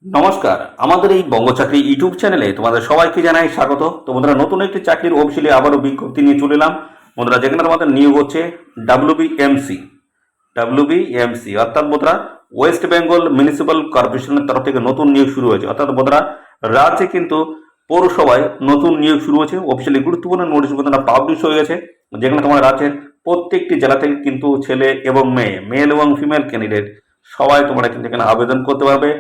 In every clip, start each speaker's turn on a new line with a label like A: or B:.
A: নমস্কার, আমাদের এই বঙ্গচাকরি ইউটিউব চ্যানেলে তোমাদের সবাইকে জানাই স্বাগত। তো বন্ধুরা, নতুন একটি চাকরির অফিসিয়ালি আবারও বিজ্ঞপ্তি নিয়ে চলে এলাম। বন্ধুরা, যেখানে তোমাদের নিয়োগ হচ্ছে ডাব্লিউবিএমসি অর্থাৎ বন্ধুরা ওয়েস্ট বেঙ্গল মিউনিসিপ্যাল কর্পোরেশনের তরফ থেকে নতুন নিয়োগ শুরু হয়েছে। অর্থাৎ বন্ধুরা, রাজ্যে কিন্তু পৌরসভায় নতুন নিয়োগ শুরু হয়েছে। অফিসিয়ালি গুরুত্বপূর্ণ নোটিশ বন্ধুরা পাবলিশ হয়ে গেছে, যেখানে তোমার রাজ্যের প্রত্যেকটি জেলা থেকে কিন্তু ছেলে এবং মেয়ে, মেল এবং ফিমেল ক্যান্ডিডেট সবাই তোমরা কিন্তু এখানে আবেদন করতে পারবে।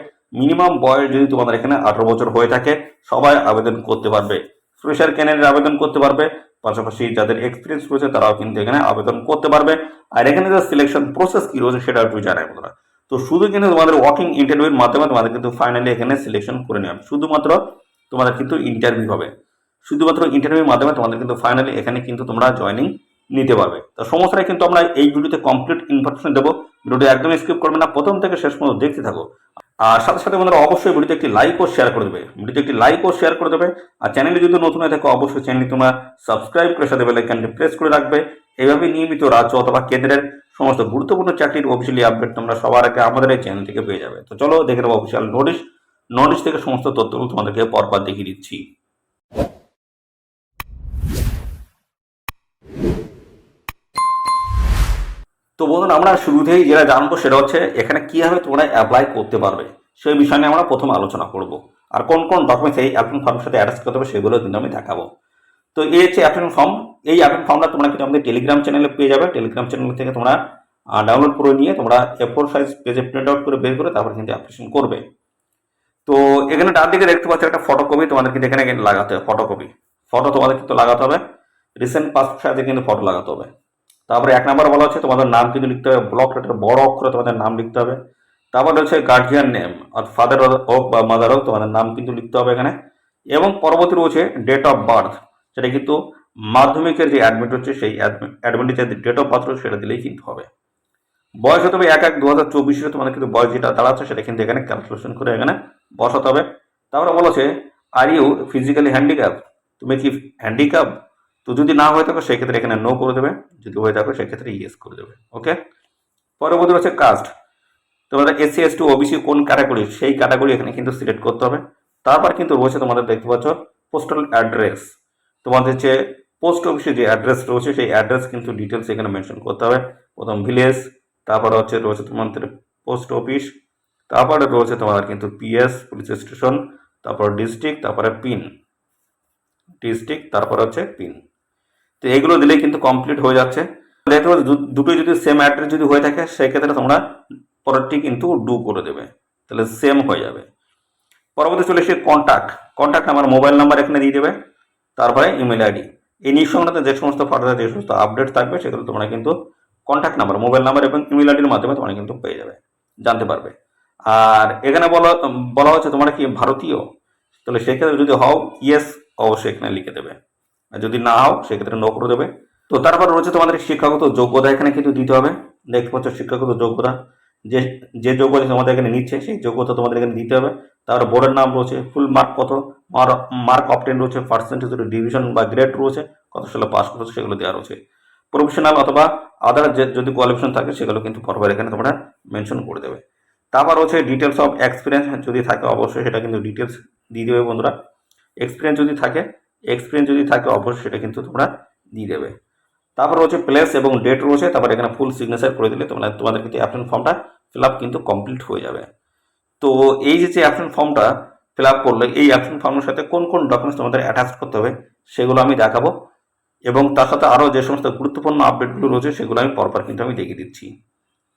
A: মিনিমাম বয়স যদি তোমাদের এখানে 18 বছর হয়ে থাকে সবাই আবেদন করতে পারবে। ফ্রেশার ক্যান্ডিডেট আবেদন করতে পারবে, পাশাপাশি যাদের এক্সপিরিয়েন্স রয়েছে তারাও কিন্তু এখানে আবেদন করতে পারবে। আর এখানে যে সিলেকশন প্রসেস কি রয়েছে সেটা একটু জানাই বন্ধুরা। তো শুধু কিন্তু তোমাদের ওয়াকিং ইন্টারভিউর মাধ্যমে তোমাদের কিন্তু ফাইনালি এখানে সিলেকশন করে নেওয়া হবে। শুধুমাত্র তোমাদের কিন্তু ইন্টারভিউ হবে, শুধুমাত্র ইন্টারভিউর মাধ্যমে তোমাদের কিন্তু ফাইনালি এখানে কিন্তু তোমরা জয়েনিং নিতে পারবে। তো সমস্যায় কিন্তু আমরা এই ভিডিওতে কমপ্লিট ইনফরমেশন দেবো। ভিডিওটি একদম স্কিপ করবে না, প্রথম থেকে শেষ পর্যন্ত দেখতে থাকো। আর সাথে সাথে বন্ধুরা অবশ্যই ভিডিওতে একটি লাইক ও শেয়ার করে দেবে, আর চ্যানেলে যদি নতুন হয়ে থাকে অবশ্যই চ্যানেলটি তোমরা সাবস্ক্রাইব করে সাথে বেল আইকনটি প্রেস করে রাখবে। এইভাবে নিয়মিত রাজ্য অথবা কেন্দ্রের সমস্ত গুরুত্বপূর্ণ চাকরির অফিসিয়ালি আপডেট তোমরা সবার আগে আমাদের এই চ্যানেল থেকে পেয়ে যাবে। তো চলো দেখে নেবো অফিসিয়াল নোটিশ থেকে সমস্ত তথ্যগুলো তোমাদেরকে পরপর দেখিয়ে দিচ্ছি। তো বন্ধুরা, আমরা শুরুতেই যেটা জানবো সেটা হচ্ছে এখানে কিভাবে তোমরা অ্যাপ্লাই করতে পারবে সেই বিষয় নিয়ে আমরা প্রথম আলোচনা করব। আর কোন কোন ডকুমেন্টস এই অ্যাপ্লিকেশন ফর্মের সাথে অ্যাটাচ করতে হবে সেগুলো কিন্তু আমি দেখাবো। তো এই হচ্ছে অ্যাপ্লিকেশন ফর্ম। এই অ্যাপ্লিকেশন ফর্মটা তোমরা কিন্তু আমাদের টেলিগ্রাম চ্যানেলে পেয়ে যাবে। টেলিগ্রাম চ্যানেল থেকে তোমরা ডাউনলোড করে নিয়ে তোমরা A4 সাইজ পেজে প্রিন্ট আউট করে বের করে তারপর কিন্তু অ্যাপ্লিকেশন করবে। তো এখানে ডান দিকে দেখতে পাচ্ছ একটা ফটোকপি তোমাদের কিন্তু এখানে লাগাতে হবে। ফটো তোমাদের কিন্তু লাগাতে হবে, রিসেন্ট পাসপোর্ট সাইজে কিন্তু ফটো লাগাতে হবে। তারপরে 1 নাম্বার বলা হচ্ছে তোমাদের নাম কিন্তু লিখতে হবে, ব্লক লেটার বড় অক্ষরে তোমাদের নাম লিখতে হবে। তারপর রয়েছে গার্জিয়ান নেম, আর ফাদার হোক বা মাদার হোক তোমাদের নাম কিন্তু লিখতে হবে এখানে। এবং পরবর্তী রয়েছে ডেট অফ বার্থ, সেটা কিন্তু মাধ্যমিকের যে অ্যাডমিট হচ্ছে সেই অ্যাডমিটের যে ডেট অফ বার্থ সেটা দিলেই কিন্তু হবে। বয়স হতে হবে 1/1/2024 তোমাদের কিন্তু বয়স যেটা দাঁড়াচ্ছে সেটা কিন্তু এখানে ক্যালকুলেশন করে এখানে বসাতে হবে। তারপরে বলেছে আর ইউ ফিজিক্যালি হ্যান্ডিক্যাপ, তুমি কি হ্যান্ডিক্যাপ? তো যদি না হয়ে থাকো সেক্ষেত্রে এখানে নো করে দেবে, যদি হয়ে থাকো সেক্ষেত্রে ইয়েস করে দেবে। ওকে। পরবর্তী হচ্ছে কাস্ট, তোমাদের SC ST OBC কোন ক্যাটাগরি সেই ক্যাটাগরি এখানে কিন্তু সিলেক্ট করতে হবে। তারপর কিন্তু রয়েছে তোমাদের দেখতে পাচ্ছ পোস্টাল অ্যাড্রেস, তোমাদের যে পোস্ট অফিসে যে অ্যাড্রেস রয়েছে সেই অ্যাড্রেস কিন্তু ডিটেলস এখানে মেনশন করতে হবে। প্রথম ভিলেজ, তারপরে রয়েছে তোমাদের পোস্ট অফিস, তারপরে রয়েছে তোমাদের কিন্তু PS পুলিশ স্টেশন, তারপর ডিস্ট্রিক্ট, তারপরে তারপরে পিন। তো এইগুলো দিলেই কিন্তু কমপ্লিট হয়ে যাচ্ছে। দেখতে পাচ্ছ দুটো যদি সেম অ্যাড্রেস যদি হয়ে থাকে সেক্ষেত্রে তোমরা পরেরটি কিন্তু ডু করে দেবে, তাহলে সেম হয়ে যাবে। পরবর্তী চলে এসে কন্ট্যাক্ট নাম্বার, মোবাইল নাম্বার এখানে দিয়ে দেবে, তারপরে ইমেল আইডি। এই নিঃসংক্রান্ত যে সমস্ত ফার্দার যে সমস্ত আপডেট থাকবে সেগুলো তোমরা কিন্তু কন্ট্যাক্ট নাম্বার, মোবাইল নাম্বার এবং ইমেল আইডির মাধ্যমে তোমরা কিন্তু পেয়ে যাবে, জানতে পারবে। আর এখানে বলা হচ্ছে তোমরা কি ভারতীয়, তাহলে সেক্ষেত্রে যদি হও ইয়েস অবশ্যই এখানে লিখে দেবে, আর যদি না হও সেক্ষেত্রে নো করে দেবে। তো তারপর রয়েছে তোমাদের শিক্ষাগত যোগ্যতা এখানে কিন্তু দিতে হবে। দেখতে পাচ্ছ শিক্ষাগত যোগ্যতা, যে যে যোগ্যতা তোমাদের এখানে নিচ্ছে সেই যোগ্যতা তোমাদের এখানে দিতে হবে। তারপরে বোর্ডের নাম রয়েছে, ফুল মার্ক কত, মার্ক অবটেন রয়েছে, পার্সেন্টেজ ডিভিশন বা গ্রেড রয়েছে, কত সালে পাস করেছে সেগুলো দেওয়া রয়েছে। প্রফেশনাল অথবা আদার যদি কোয়ালিফিকেশন থাকে সেগুলো কিন্তু পরপর এখানে তোমরা মেনশন করে দেবে। তারপর হচ্ছে ডিটেলস অফ এক্সপিরিয়েন্স যদি থাকে অবশ্যই সেটা কিন্তু ডিটেলস দিয়ে দেবে বন্ধুরা। এক্সপিরিয়েন্স যদি থাকে অবশ্যই সেটা কিন্তু তোমরা দিয়ে দেবে। তারপর রয়েছে প্লেস এবং ডেট রয়েছে, তারপর এখানে ফুল সিগনেচার করে দিলে তোমাদের কিন্তু অ্যাপ্লিকেশন ফর্মটা ফিল আপ কিন্তু কমপ্লিট হয়ে যাবে। তো এই যে অ্যাপ্লিকেশন ফর্মটা ফিল আপ করলে এই অ্যাপ্লিকেশন ফর্মের সাথে কোন কোন ডকুমেন্টস তোমাদের অ্যাটাচ করতে হবে সেগুলো আমি দেখাবো, এবং তার সাথে আরও যে সমস্ত গুরুত্বপূর্ণ আপডেটগুলো রয়েছে সেগুলো আমি পরপর কিন্তু আমি দেখিয়ে দিচ্ছি।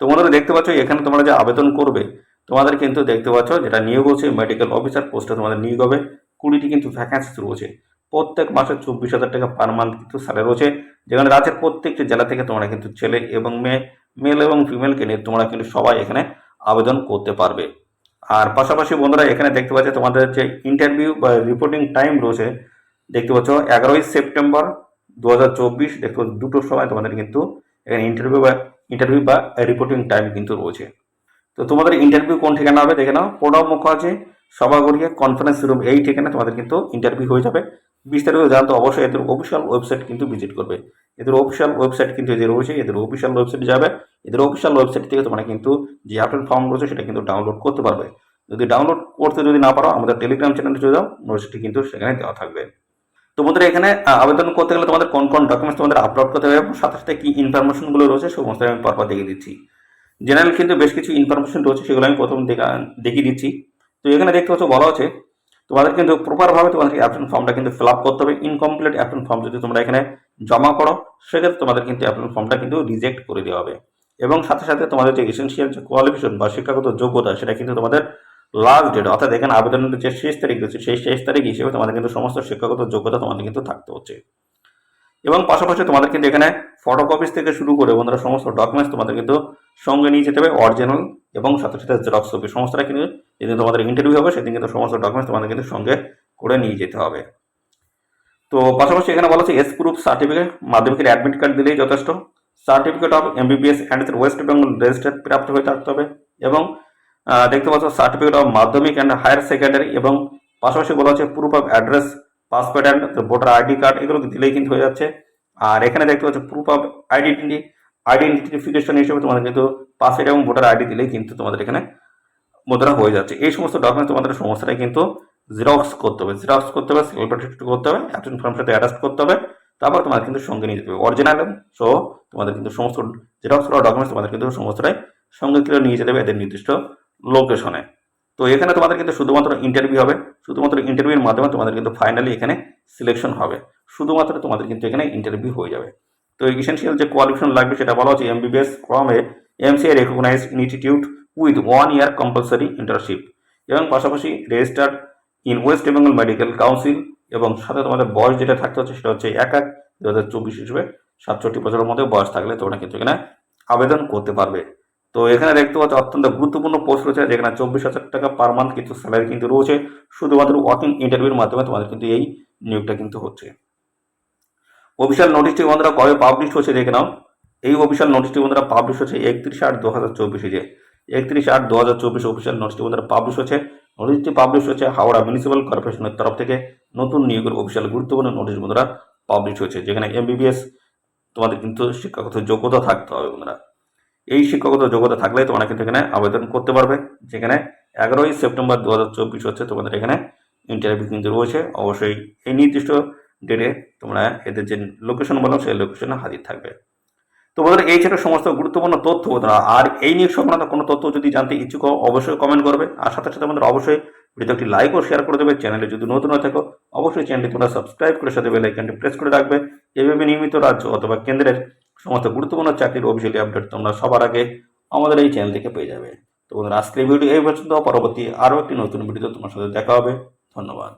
A: তোমাদের দেখতে পাচ্ছ এখানে তোমরা যে আবেদন করবে তোমাদের কিন্তু দেখতে পাচ্ছ যেটা নিয়োগ হচ্ছে মেডিকেল অফিসার পোস্টে তোমাদের নিয়োগ হবে। 20টি কিন্তু ভ্যাকান্সি রয়েছে, প্রত্যেক মাসে 24,000 টাকা পার মান্থ কিন্তু স্যালারি রয়েছে, যেখানে রাজ্যের প্রত্যেকটি জেলা থেকে তোমরা কিন্তু ছেলে এবং মেয়ে, মেল এবং ফিমেলকে নিয়ে তোমরা কিন্তু সবাই এখানে আবেদন করতে পারবে। আর পাশাপাশি বন্ধুরা এখানে দেখতে পাচ্ছ তোমাদের যে ইন্টারভিউ বা রিপোর্টিং টাইম রয়েছে, দেখতে পাচ্ছ 11ই সেপ্টেম্বর 2024 দেখতে পাচ্ছ 2টোর সময় তোমাদের কিন্তু এখানে ইন্টারভিউ বা রিপোর্টিং টাইম কিন্তু রয়েছে। তো তোমাদের ইন্টারভিউ কোন ঠিকানা হবে দেখে নাও, প্রণব মুখার্জি সভাগড়িয়া কনফারেন্স রুম, এই ঠিকানা তোমাদের কিন্তু ইন্টারভিউ হয়ে যাবে। বিস্তারিত জানতে অবশ্যই এদের অফিসিয়াল ওয়েবসাইট কিন্তু ভিজিট করবে। এদের অফিসিয়াল ওয়েবসাইট কিন্তু যে রয়েছে এদের অফিসিয়াল ওয়েবসাইটে যাবে, এদের অফিসিয়াল ওয়েবসাইট থেকে তোমরা কিন্তু যে অ্যাপ্লিকেশন ফর্ম রয়েছে সেটা কিন্তু ডাউনলোড করতে পারবে। যদি ডাউনলোড করতে যদি না পারো আমাদের টেলিগ্রাম চ্যানেলে চলে যাও, নোটিশটি কিন্তু সেখানে দেওয়া থাকবে। তো বন্ধুরা এখানে আবেদন করতে গেলে তোমাদের কোন কোন ডকুমেন্টস তোমাদের আপলোড করতে হবে এবং সাথে সাথে কি ইনফরমেশনগুলো রয়েছে সমস্ত আমি পরপর দেখিয়ে দিচ্ছি। জেনারেল কিন্তু বেশ কিছু ইনফরমেশন রয়েছে, সেগুলো আমি প্রথম দেখিয়ে দিচ্ছি। তো এখানে দেখতে পাচ্ছ বলা হচ্ছে তোমাদের কিন্তু প্রপারভাবে তোমাদের অ্যাপ্লিকেশন ফর্মটা কিন্তু ফিল আপ করতে হবে। ইনকমপ্লিট অ্যাপ্লিকেশন ফর্ম যদি তোমরা এখানে জমা করো সেক্ষেত্রে তোমাদের কিন্তু অ্যাপ্লিকেশন ফর্মটা কিন্তু রিজেক্ট করে দেওয়া হবে। এবং সাথে সাথে তোমাদের যে এসেন্সিয়াল যে কোয়ালিফিকেশন বা শিক্ষাগত যোগ্যতা সেটা কিন্তু তোমাদের লাস্ট ডেট, অর্থাৎ এখানে আবেদনের যে শেষ তারিখ রয়েছে সেই শেষ তারিখ হিসেবে তোমাদের কিন্তু সমস্ত শিক্ষাগত যোগ্যতা তোমাদের কিন্তু থাকতে হচ্ছে। এবং পাশাপাশি তোমাদের কিন্তু এখানে ফটোকপিস থেকে শুরু করে বন্ধুরা সমস্ত ডকুমেন্টস তোমাদের কিন্তু সঙ্গে নিয়ে যেতে হবে, অরিজিনাল এবং সাথে সাথে জেরক্স কপি। সমস্তটা কিন্তু যেদিন তোমাদের ইন্টারভিউ হবে সেদিন কিন্তু সমস্ত ডকুমেন্টস তোমাদের কিন্তু সঙ্গে করে নিয়ে যেতে হবে। তো পাশাপাশি এখানে বলা হচ্ছে এস প্রুফ সার্টিফিকেট, মাধ্যমিকের অ্যাডমিট কার্ড দিলেই যথেষ্ট। Certificate of MBBS and West Bengal registered প্রাপ্ত হয়ে থাকতে হবে। এবং দেখতে পাচ্ছ সার্টিফিকেট অফ মাধ্যমিক অ্যান্ড হায়ার সেকেন্ডারি, এবং পাশাপাশি বলা হচ্ছে proof of address, passport and voter ID card, এগুলো দিলেই কিন্তু হয়ে যাচ্ছে। আর এখানে দেখতে পাচ্ছ প্রুফ অফ আইডেন্টিফিকেশন হিসেবে তোমাদের কিন্তু পাসপোর্ট এবং ভোটার আইডি দিলেই কিন্তু তোমাদের এখানে মুদ্রা হয়ে যাচ্ছে। এই সমস্ত ডকুমেন্টস তোমাদের সমস্তটাই কিন্তু জেরক্স করতে হবে, সেলফ অ্যাটেস্ট করতে হবে, অ্যাপ্লিকেশন ফর্মের সাথে অ্যাটাচ করতে হবে, তারপর তোমাদের কিন্তু সঙ্গে নিয়ে যেতে হবে অরিজিনাল সহ তোমাদের কিন্তু সমস্ত জেরক্স করা ডকুমেন্টস তোমাদের কিন্তু সমস্তটাই সঙ্গে করে নিয়ে যেতে হবে এদের নির্দিষ্ট লোকেশনে। তো এখানে তোমাদের কিন্তু শুধুমাত্র ইন্টারভিউ হবে, শুধুমাত্র ইন্টারভিউর মাধ্যমে তোমাদের কিন্তু ফাইনালি এখানে সিলেকশন হবে, শুধুমাত্র তোমাদের কিন্তু এখানে ইন্টারভিউ হয়ে যাবে। তো এসেনশিয়াল যে কোয়ালিফিকেশন লাগবে সেটা বলা হচ্ছে MBBS from a MCI recognised institute with 1 year compulsory internship, এবং পাশাপাশি registered in West Bengal medical council, এবং সাথে তোমাদের বয়স যেটা থাকতে হচ্ছে সেটা হচ্ছে 1/1/2024 হিসেবে 67 বছরের মধ্যে বয়স থাকলে তোমরা কিন্তু এখানে আবেদন করতে পারবে। তো এখানে দেখতে পাচ্ছ অত্যন্ত গুরুত্বপূর্ণ পোস্ট রয়েছে যেখানে 24,000 টাকা পার মান্থ কিন্তু স্যালারি কিন্তু রয়েছে, শুধুমাত্র ওয়াকিং ইন্টারভিউর মাধ্যমে তোমাদের কিন্তু এই নিয়োগটা কিন্তু হচ্ছে। অফিসিয়াল নোটিশটি বন্ধুরা কবে পাবলিশ হচ্ছে দেখে নাও। এই অফিসিয়াল নোটিশটি বন্ধুরা পাবলিশ হচ্ছে 31/8/2024 যে 31/8/2024 অফিসিয়াল নোটিশটি বন্ধুরা পাবলিশ হচ্ছে। নোটিশটি পাবলিশ হচ্ছে হাওড়া মিউনিসিপ্যাল কর্পোরেশনের তরফ থেকে নতুন নিয়োগের অফিসিয়াল গুরুত্বপূর্ণ নোটিশ বন্ধুরা পাবলিশ হচ্ছে, যেখানে এমবিবিএস তোমাদের কিন্তু শিক্ষাগত যোগ্যতা থাকতে হবে বন্ধুরা। এই শিক্ষাগত যোগ্যতা থাকলে তোমরা কিন্তু এখানে আবেদন করতে পারবে, যেখানে 11ই সেপ্টেম্বর 2024 হচ্ছে তোমাদের এখানে ইন্টারভিউ কিন্তু রয়েছে। অবশ্যই এই নির্দিষ্ট ডেটে তোমরা এদের যে লোকেশন বলো সেই লোকেশনে হাজির থাকবে। তো বন্ধুরা এই ছিল সমস্ত গুরুত্বপূর্ণ তথ্য বন্ধুরা। আর এই নিয়োগ সংক্রান্ত কোনো তথ্য যদি জানতে ইচ্ছুক হও অবশ্যই কমেন্ট করবে, আর সাথে সাথে বন্ধুরা অবশ্যই ভিডিও একটি লাইক ও শেয়ার করে দেবে। চ্যানেলে যদি নতুন হয়ে থাকো অবশ্যই চ্যানেলটি তোমরা সাবস্ক্রাইব করে সাথে বেল আইকনটি প্রেস করে রাখবে। এইভাবে নিয়মিত রাজ্য অথবা কেন্দ্রের সমস্ত গুরুত্বপূর্ণ চাকরির অফিসিয়ালি আপডেট তোমরা সবার আগে আমাদের এই চ্যানেল থেকে পেয়ে যাবে। তো বন্ধুরা আজকের ভিডিও এই পর্যন্ত, পরবর্তী আরও একটি নতুন ভিডিও তোমার সাথে দেখা হবে। ধন্যবাদ।